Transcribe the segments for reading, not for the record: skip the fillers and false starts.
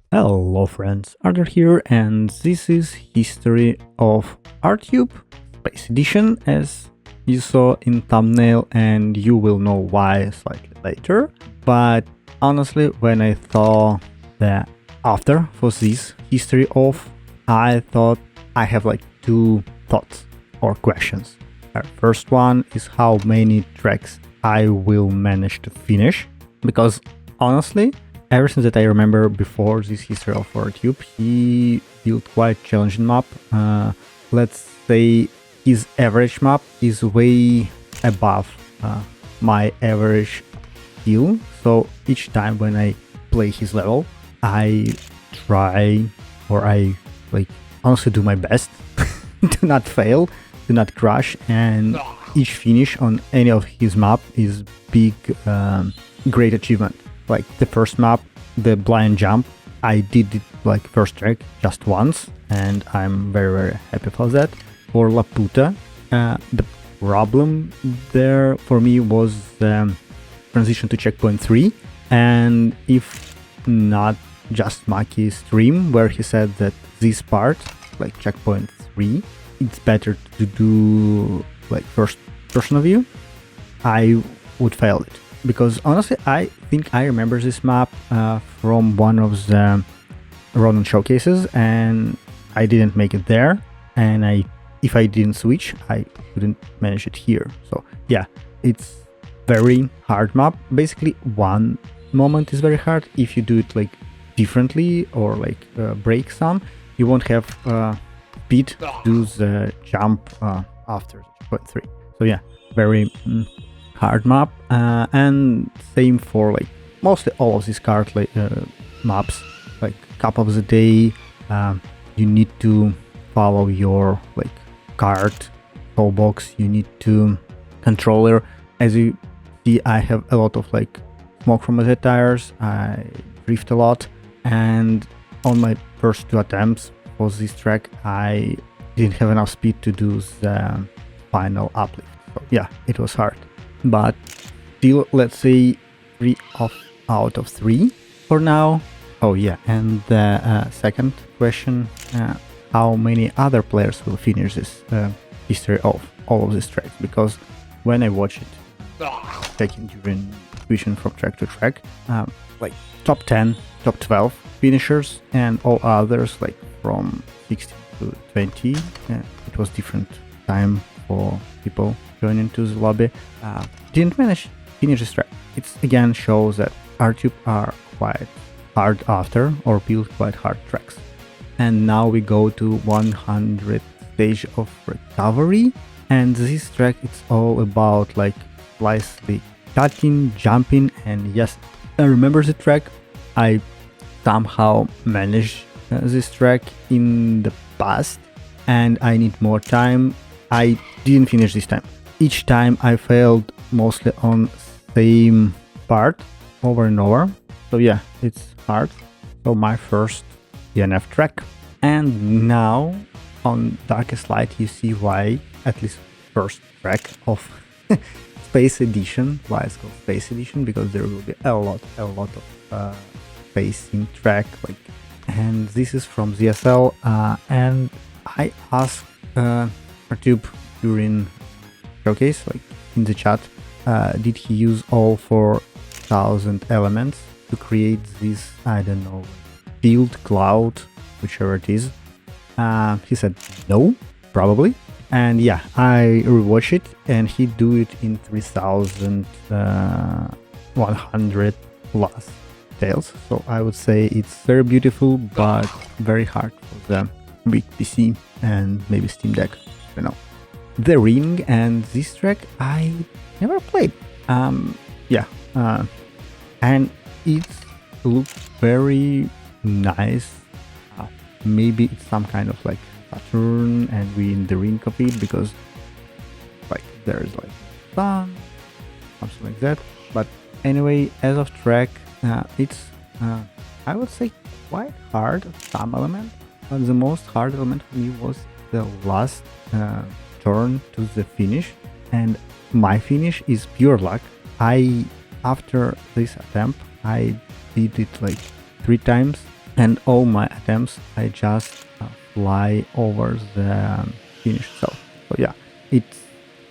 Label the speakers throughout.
Speaker 1: Hello friends, Arthur here, and this is History of Rtube Space Edition, as you saw in thumbnail, and you will know why slightly later. But honestly, when I saw the after for this History of, I thought I have like two thoughts or questions. First one is how many tracks I will manage to finish, because honestly, ever since that I remember before this history of Rtube, he built quite challenging map. Let's say his average map is way above my average skill. So each time when I play his level, I try or I like honestly do my best to not fail, to not crash, and each finish on any of his map is big, great achievement. Like the first map, the blind jump, I did it like first track just once, and I'm very happy for that. For Laputa, the problem there for me was transition to checkpoint 3, and if not just Maki's stream where he said that this part, like checkpoint 3, it's better to do like first person view, I would fail it. Because honestly, I think I remember this map from one of the Ronin showcases, and I didn't make it there. And if I didn't switch, I couldn't manage it here. So yeah, it's very hard map. Basically, one moment is very hard. If you do it like differently or like break some, you won't have speed to do the jump after point 3. So yeah, very hard map, and same for like mostly all of these card maps. Like cup of the day, you need to follow your like card toolbox. You need to controller. As you see, I have a lot of like smoke from the tires. I drift a lot, and on my first 2 attempts for this track, I didn't have enough speed to do the final uplift. So yeah, it was hard. But still, let's say 3 out of 3 for now. Oh yeah, and the second question, how many other players will finish this history of all of these tracks? Because when I watch it, taking during vision from track to track, like top 10, top 12 finishers, and all others like from 16 to 20, it was different time for people joining into the lobby, didn't manage to finish this track. It again shows that Rtube are quite hard after or build quite hard tracks. And now we go to 100 stage of recovery, and this track it's all about like slightly cutting, jumping, and yes, I remember the track. I somehow managed this track in the past, and I need more time. I didn't finish this time. Each time I failed mostly on same part over and over. So yeah, it's hard. So my first DNF track. And now on Darkest Light you see why, at least first track of Space Edition. Why it's called Space Edition? Because there will be a lot of spacing track. And this is from ZSL. And I asked Rtube during showcase, like in the chat, did he use all 4,000 elements to create this, I don't know, field, cloud, whichever it is? He said no, probably. And yeah, I rewatched it, and he do it in 3,100 plus details. So I would say it's very beautiful, but very hard for the big PC and maybe Steam Deck. I don't know. The Ring and this track I never played. And it looks very nice. Maybe it's some kind of like Saturn, and we in the ring of it because like there's like sun, something like that. But anyway, as of track, it's I would say quite hard. Some element, but the most hard element for me was the last turn to the finish, and my finish is pure luck. After this attempt, I did it like 3 times, and all my attempts I just fly over the finish itself. So yeah, it's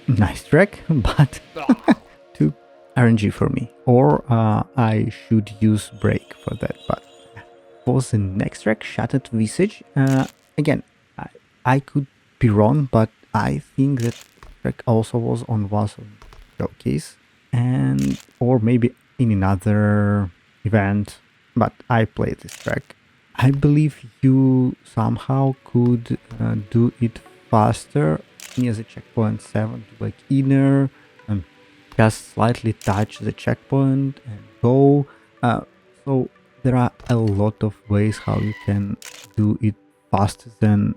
Speaker 1: nice track, but too RNG for me. Or I should use brake for that. But for the next track, Shattered Visage, again, I could be wrong, but I think that track also was on Warzone Showcase, and or maybe in another event, but I played this track. I believe you somehow could do it faster near the checkpoint 7 to like inner, just slightly touch the checkpoint and go. So there are a lot of ways how you can do it faster than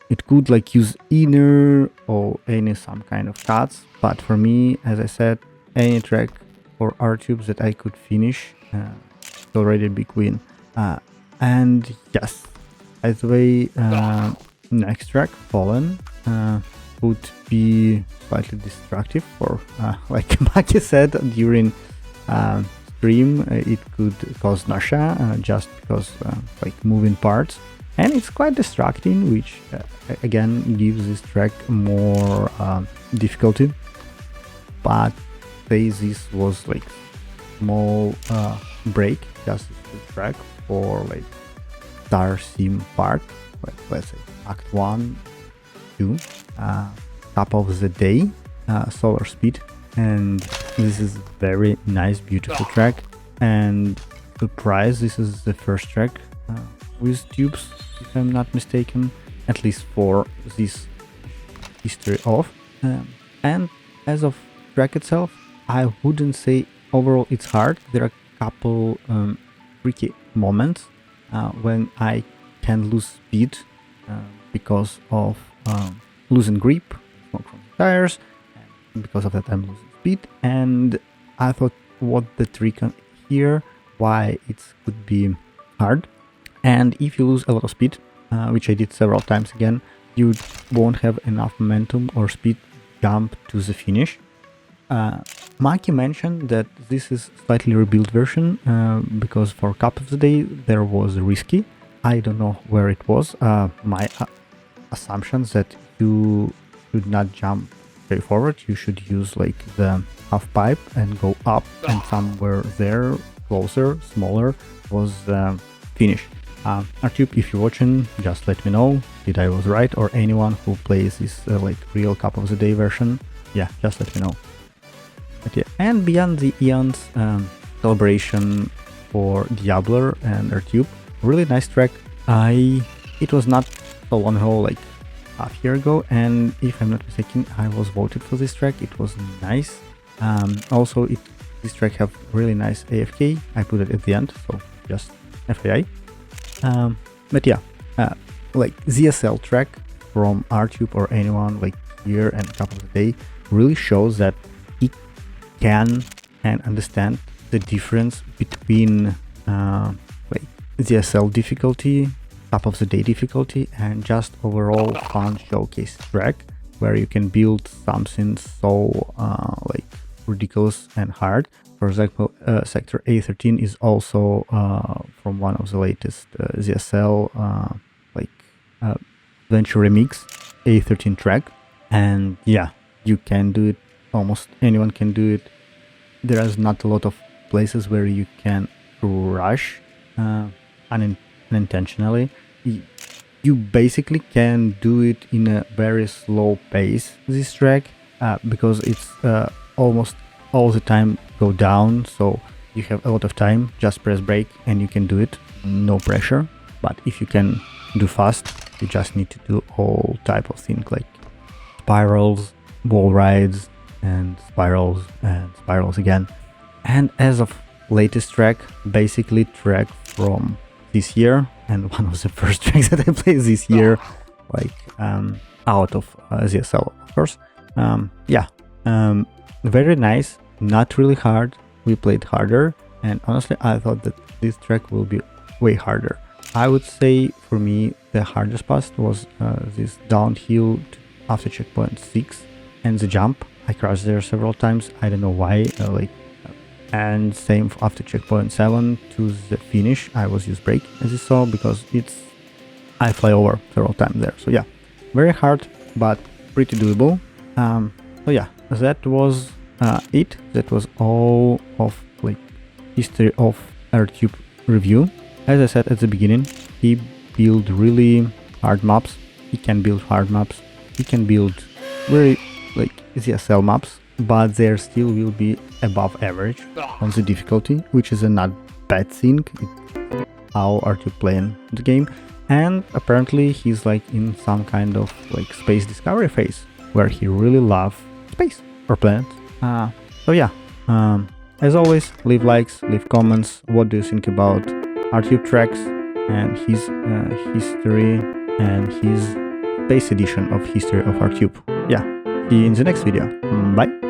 Speaker 1: it could, like use inner or any some kind of cuts. But for me, as I said, any track or Rtubes that I could finish, it's already a big win. And yes, by the way, next track, Fallen, would be slightly destructive for, like Maki said during stream, it could cause nausea just because like moving parts, and it's quite distracting, which again gives this track more difficulty. But this was like small break just this track for like star sim part, like let's say act 1, 2, top of the day, solar speed, and this is very nice, beautiful track. And surprise, this is the first track with tubes, if I'm not mistaken, at least for this history of. And as of track itself, I wouldn't say overall it's hard. There are a couple tricky moments when I can lose speed because of losing grip, smoke from the tires, and because of that I'm losing speed. And I thought, what the trick here, why it could be hard. And if you lose a lot of speed, which I did several times again, you won't have enough momentum or speed jump to the finish. Maki mentioned that this is slightly rebuilt version because for Cup of the Day there was risky. I don't know where it was. My assumptions that you should not jump straight forward. You should use like the half pipe and go up, and somewhere there, closer, smaller, was the finish. Rtube, if you're watching, just let me know did I was right, or anyone who plays this like real Cup of the Day version. Yeah, just let me know. But yeah, and Beyond the Eons celebration for Diabler and Rtube, really nice track. It was not so long ago, like half year ago, and if I'm not mistaken, I was voted for this track. It was nice. Also, this track have really nice AFK. I put it at the end, so just FYI. But yeah, like ZSL track from Rtube or anyone like here and Cup of the Day really shows that it can and understand the difference between like ZSL difficulty, Cup of the Day difficulty, and just overall fun showcase track where you can build something so like ridiculous and hard. For example, Sector A13 is also from one of the latest ZSL like Venture Remix A13 track, and yeah, you can do it. Almost anyone can do it. There is not a lot of places where you can rush unintentionally. You basically can do it in a very slow pace, this track, because it's almost all the time go down, so you have a lot of time, just press brake and you can do it, no pressure. But if you can do fast, you just need to do all type of things like spirals, wall rides, and spirals again. And as of latest track, basically track from this year, and one of the first tracks that I played this year, like out of ZSL, of course. Very nice, not really hard. We played harder, and honestly I thought that this track will be way harder. I would say for me the hardest part was this downhill after checkpoint 6 and the jump. I crashed there several times. I don't know why, and same after checkpoint 7 to the finish. I was use brake, as you saw, because I fly over several times there. So yeah, very hard, but pretty doable. So yeah, that was it. That was all of like history of Rtube review. As I said at the beginning, he built really hard maps. He can build hard maps. He can build very like ZSL maps, but there still will be above average on the difficulty, which is a not bad thing. It's how Rtube playing the game. And apparently he's like in some kind of like space discovery phase where he really loves space or planets. So yeah, as always, leave likes, leave comments. What do you think about Rtube tracks and his history and his space edition of history of Rtube? Yeah, see you in the next video. Bye.